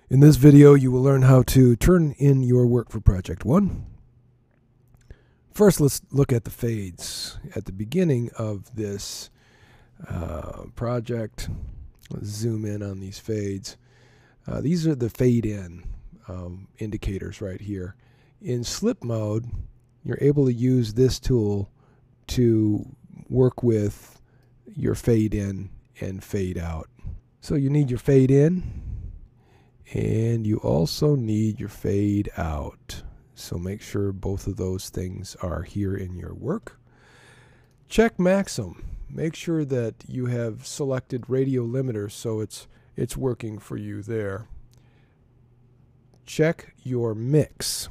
In this video, you will learn how to turn in your work for Project 1. First, let's look at the fades. At the beginning of this project, let's zoom in on these fades. These are the fade in indicators right here. In slip mode, you're able to use this tool to work with your fade in and fade out. So you need your fade in, and you also need your fade out. So make sure both of those things are here in your work. Check maximum. Make sure that you have selected radio limiter so it's working for you there. Check your mix.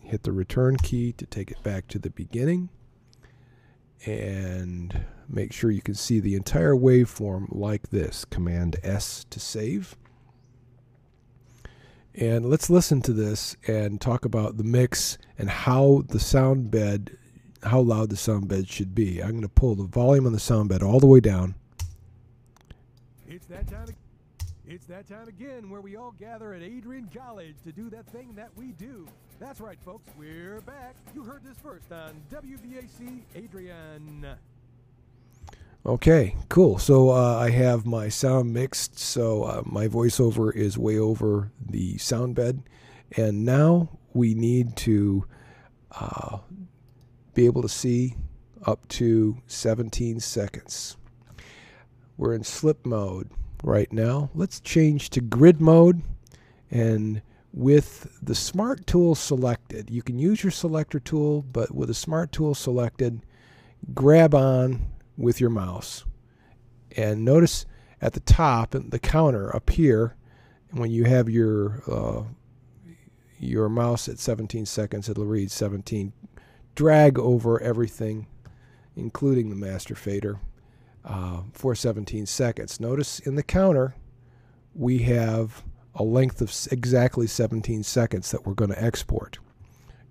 Hit the return key to take it back to the beginning. And make sure you can see the entire waveform like this. Command S to save. And let's listen to this and talk about the mix and how the sound bed, how loud the sound bed should be. I'm going to pull the volume on the sound bed all the way down. It's that time again where we all gather at Adrian College to do that thing that we do. That's right, folks. We're back. You heard this first on WVAC Adrian. Okay, cool. So I have my sound mixed, so my voiceover is way over the sound bed. And now we need to be able to see up to 17 seconds. We're in slip mode right now. Let's change to grid mode. And with the smart tool selected, you can use your selector tool, but with the smart tool selected, grab on with your mouse, and notice at the top the counter up here, and when you have your mouse at 17 seconds, it'll read 17. Drag over everything, including the master fader, for 17 seconds. Notice in the counter we have a length of exactly 17 seconds that we're going to export.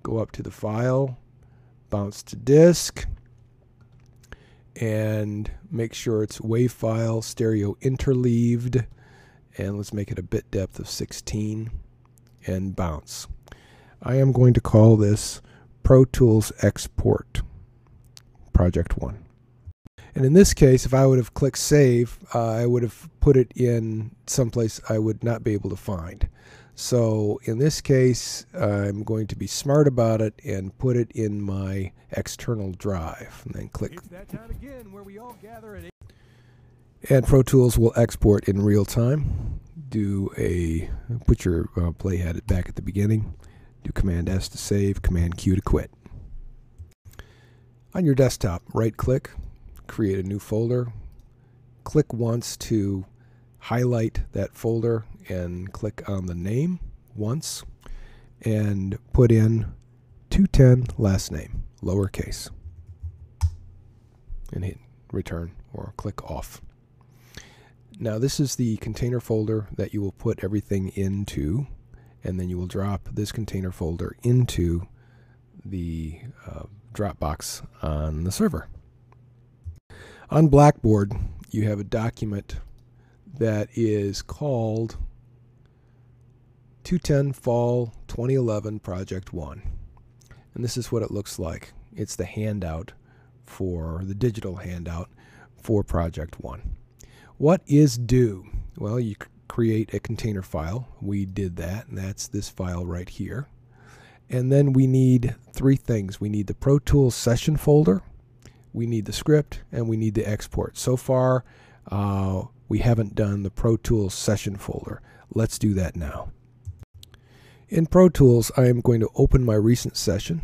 Go up to the file, bounce to disk, and make sure it's WAV file stereo interleaved, and let's make it a bit depth of 16 and bounce. I am going to call this Pro Tools Export Project 1. And in this case, if I would have clicked save, I would have put it in someplace I would not be able to find. So in this case, I'm going to be smart about it and put it in my external drive, and then click. It's that time again where we all gather at And Pro Tools will export in real time. Put your playhead back at the beginning. Do Command S to save, Command Q to quit. On your desktop, right click, create a new folder. Click once to highlight that folder and click on the name once and put in 210 last name, lowercase, and hit return or click off. Now this is the container folder that you will put everything into, and then you will drop this container folder into the Dropbox on the server. On Blackboard, you have a document that is called 210 Fall 2011 Project 1. And this is what it looks like. It's the handout for the digital handout for Project 1. What is due? Well, you create a container file. We did that, and that's this file right here. And then we need three things. We need the Pro Tools session folder, we need the script, and we need the export. So far, we haven't done the Pro Tools session folder. Let's do that now. In Pro Tools, I am going to open my recent session,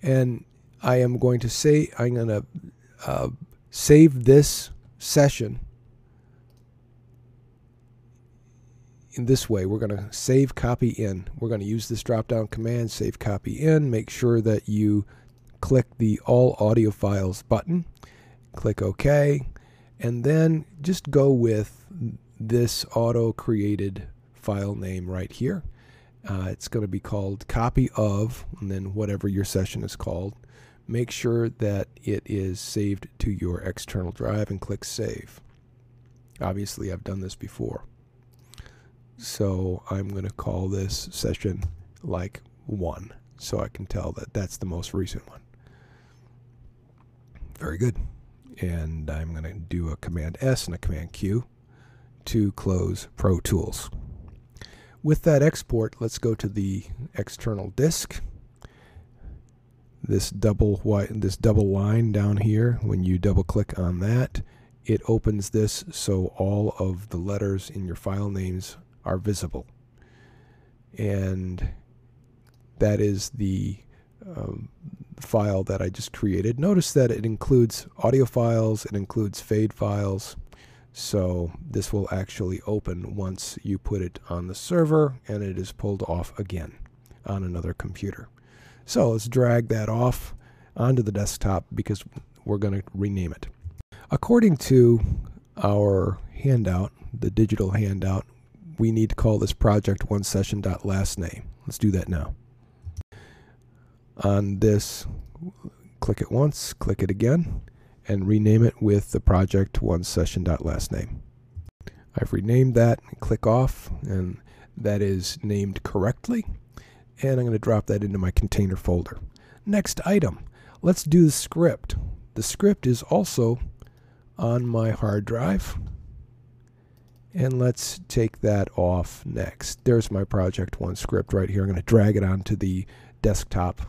and I am going to say I'm going to save this session in this way. We're going to save copy in. We're going to use this drop-down command, save copy in. Make sure that you click the All Audio Files button. Click OK, and then just go with this auto-created file name right here. It's going to be called copy of, and then whatever your session is called. Make sure that it is saved to your external drive and click save. Obviously, I've done this before. So I'm going to call this session like 1, so I can tell that that's the most recent one. Very good. And I'm going to do a Command S and a Command Q to close Pro Tools. With that export, let's go to the external disk. This double line down here, when you double click on that, it opens this so all of the letters in your file names are visible. And that is the file that I just created. Notice that it includes audio files, it includes fade files, so this will actually open once you put it on the server and it is pulled off again on another computer. So let's drag that off onto the desktop because we're going to rename it. According to our handout, the digital handout, we need to call this project one session.lastname. Let's do that now. On this, click it once, click it again, and rename it with the project one session.lastname. I've renamed that, click off, and that is named correctly. And I'm going to drop that into my container folder. Next item, let's do the script. The script is also on my hard drive. And let's take that off next. There's my project one script right here. I'm going to drag it onto the desktop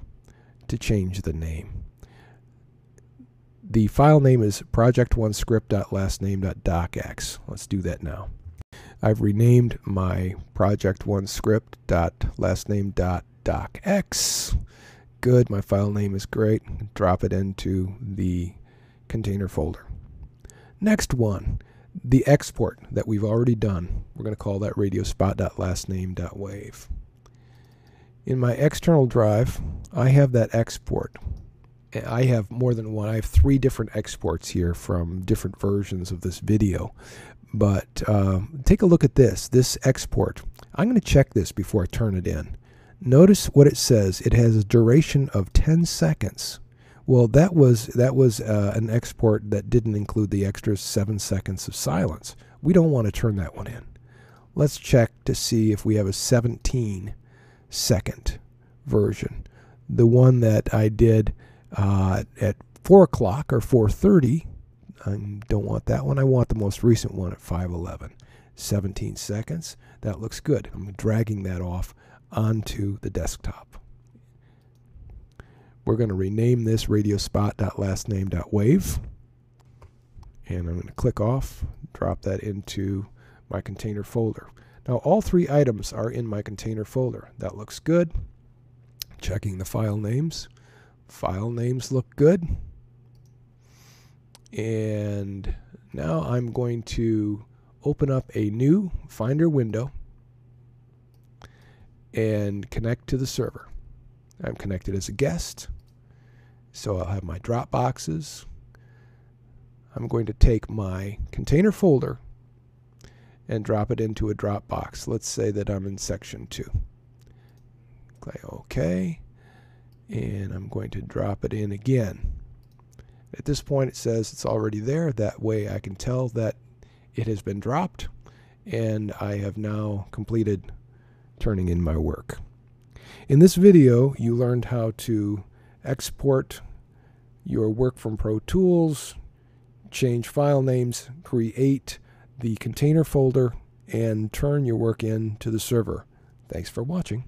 to change the name. The file name is project1script.lastname.docx. Let's do that now. I've renamed my project1script.lastname.docx. Good, my file name is great. Drop it into the container folder. Next one, the export that we've already done. We're going to call that radiospot.lastname.wave. In my external drive, I have that export. I have more than one. I have 3 different exports here from different versions of this video. But take a look at this export. I'm going to check this before I turn it in. Notice what it says. It has a duration of 10 seconds. Well, that was an export that didn't include the extra 7 seconds of silence. We don't want to turn that one in. Let's check to see if we have a 17-second version. The one that I did at 4 o'clock or 4:30. I don't want that one. I want the most recent one at 5:11. 17 seconds. That looks good. I'm dragging that off onto the desktop. We're going to rename this radiospot.lastname.wave. And I'm going to click off, drop that into my container folder. Now all 3 items are in my container folder. That looks good. Checking the file names. File names look good. And now I'm going to open up a new Finder window and connect to the server. I'm connected as a guest, so I'll have my drop boxes. I'm going to take my container folder and drop it into a drop box. Let's say that I'm in section 2. Click OK, and I'm going to drop it in again. At this point it says it's already there. That way I can tell that it has been dropped, and I have now completed turning in my work. In this video you learned how to export your work from Pro Tools, change file names, create the container folder, and turn your work in to the server. Thanks for watching.